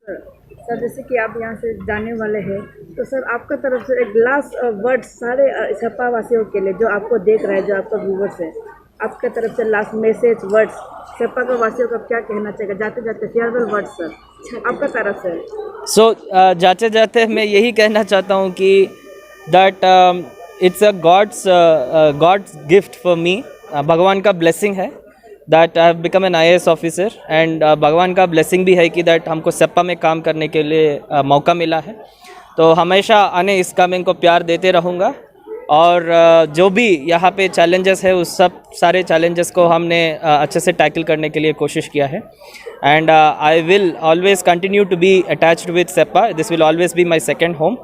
Sir जैसे कि आप यहाँ से जाने वाले हैं, तो सर आपका तरफ से एक लास्ट वर्ड सारे सपा वासियों के लिए जो आपको देख रहे हैं, जो आपका व्यूवर्स है, आपका तरफ से लास्ट मैसेज वर्ड्स सपा का वासियों को क्या कहना चाहिए जाते जाते, फेयरवेल वर्ड सर आपका तरफ से। सो जाते जाते मैं यही कहना चाहता हूँ कि that it's a God's gift for me. भगवान का ब्लेसिंग है that I have become an IAS officer, and भगवान का ब्लेसिंग भी है कि दैट हमको सपा में काम करने के लिए मौका मिला है। तो हमेशा आने इस काम को प्यार देते रहूँगा, और जो भी यहाँ पे चैलेंजेस है उस सब सारे चैलेंजेस को हमने अच्छे से टैकल करने के लिए कोशिश किया है। And I will always continue to be attached with Seppa. This will always be my second home,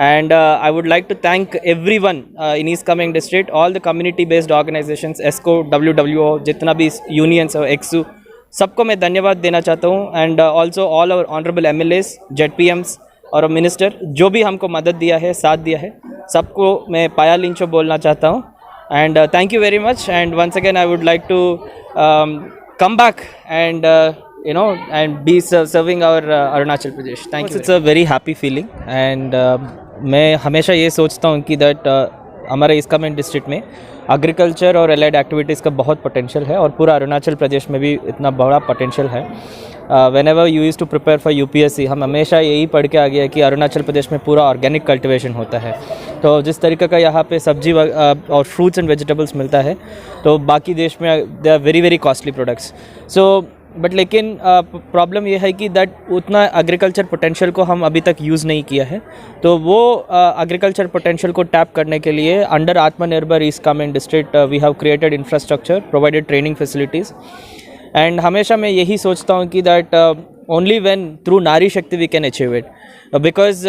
and I would like to thank everyone in East Cameng district, all the community based organizations, ESCO, WWO, जितना भी unions और EXU, सबको मैं धन्यवाद देना चाहता हूँ। And also all our honourable MLAs, ZPMs और मिनिस्टर जो भी हमको मदद दिया है, साथ दिया है, सबको मैं पाया लिंचो बोलना चाहता हूँ। And thank you very much, and once again I would like to come back and and be serving our Arunachal Pradesh. Thank you. It's a very happy feeling, and मैं हमेशा ये सोचता हूँ कि दैट हमारे ईस्ट कामेंग डिस्ट्रिक्ट में agriculture और allied activities का बहुत पोटेंशियल है, और पूरा अरुणाचल प्रदेश में भी इतना बड़ा पोटेंशियल है। Whenever you use to prepare for UPSC, हम हमेशा यही पढ़ के आ गया कि अरुणाचल प्रदेश में पूरा ऑर्गेनिक कल्टिवेशन होता है। तो जिस तरीके का यहाँ पे सब्जी और फ्रूट्स एंड वेजिटेबल्स मिलता है, तो बाकी देश में they are very very costly products. So but लेकिन प्रॉब्लम ये है कि दैट उतना एग्रीकल्चर पोटेंशियल को हम अभी तक यूज़ नहीं किया है। तो वो एग्रीकल्चर पोटेंशियल को टैप करने के लिए अंडर आत्मनिर्भर East Kameng district we have created infrastructure, provided training facilities, and हमेशा मैं यही सोचता हूँ कि दैट ओनली व्हेन थ्रू नारी शक्ति we can achieve it. Because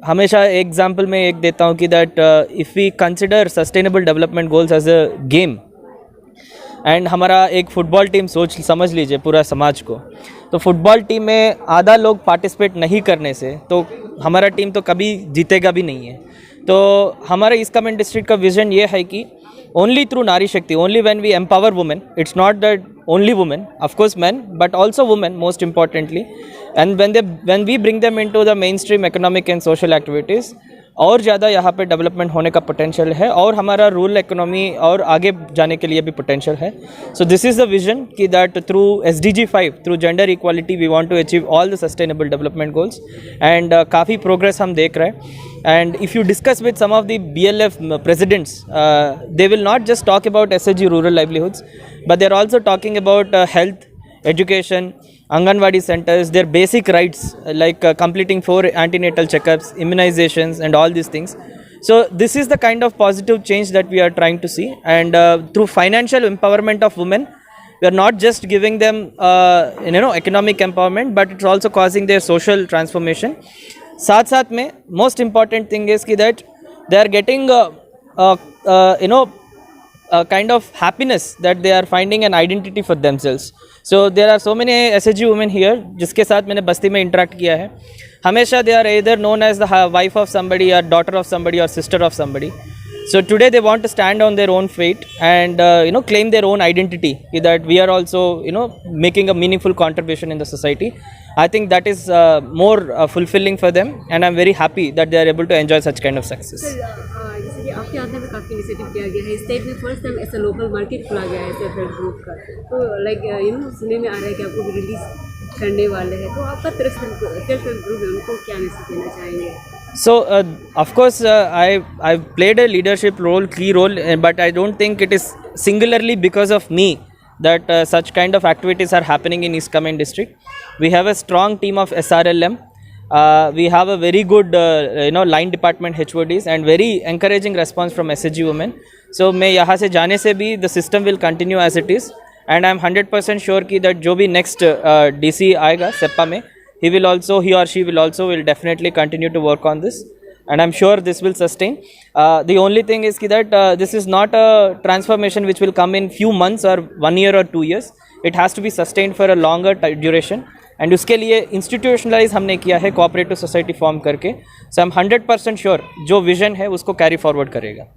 हमेशा एग्जाम्पल मैं एक देता हूँ कि that if we consider sustainable development goals as a game, and हमारा एक फ़ुटबॉल टीम समझ लीजिए पूरा समाज को, तो फुटबॉल टीम में आधा लोग पार्टिसिपेट नहीं करने से तो हमारा टीम तो कभी जीतेगा भी नहीं है। तो हमारे ईस्ट कामेंग डिस्ट्रिक्ट का विज़न ये है कि ओनली थ्रू नारी शक्ति, only when we empower women, it's not that only women, of course man but also women most importantly, and when we bring them into the main stream economic and social activities, और ज़्यादा यहाँ पे development होने का potential है, और हमारा rural economy और आगे जाने के लिए भी पोटेंशियल है। So this is the vision कि that through SDG 5, through gender equality, we want to achieve all the sustainable development goals, and काफ़ी प्रोग्रेस हम देख रहे हैं। And if you discuss with some of the BLF presidents, they will not just talk about SHG rural livelihoods, but they are also talking about health, education, Anganwadi centers, their basic rights like completing 4 antenatal checkups, immunizations and all these things. So this is the kind of positive change that we are trying to see, and through financial empowerment of women, we are not just giving them economic empowerment, but it's also causing their social transformation. साथ साथ में most important thing is that they are getting a kind of happiness that they are finding an identity for themselves. So there are so many SHG women here जिसके साथ मैंने बस्ती में interact किया है। हमेशा they are either known as the wife of somebody or daughter of somebody or sister of somebody. So today they want to stand on their own feet and claim their own identity, that we are also making a meaningful contribution in the society. I think that is more fulfilling for them, and I'm very happy that they are able to enjoy such kind of success. जैसे कि आपके आंध्र में काफ़ी initiative किया गया है, state में first time ऐसा लोकल मार्केट खुला गया है सेल्फ हेल्प ग्रुप का, तो लाइक सुनने में आ रहा है कि आपको रिलीज करने वाले हैं, तो आपका तरफ से सेल्फ हेल्प ग्रुप है उनको क्या मैसेज देना चाहेंगे? So of course I've played a leadership role, key role, but I don't think it is singularly because of me that such kind of activities are happening in East Cameng district. We have a strong team of SRLM. We have a very good line department HODs and very encouraging response from SHG women. So मैं यहाँ से जाने से भी the system will continue as it is, and I'm 100% sure कि that जो भी next DC आएगा सेप्पा में, he or she will definitely continue to work on this, and I'm sure this will sustain. The only thing is that this is not a transformation which will come in few months or 1 year or 2 years. It has to be sustained for a longer duration, and उसके लिए institutionalize हमने किया है cooperative society form करके. So I'm 100% sure जो vision है उसको carry forward करेगा.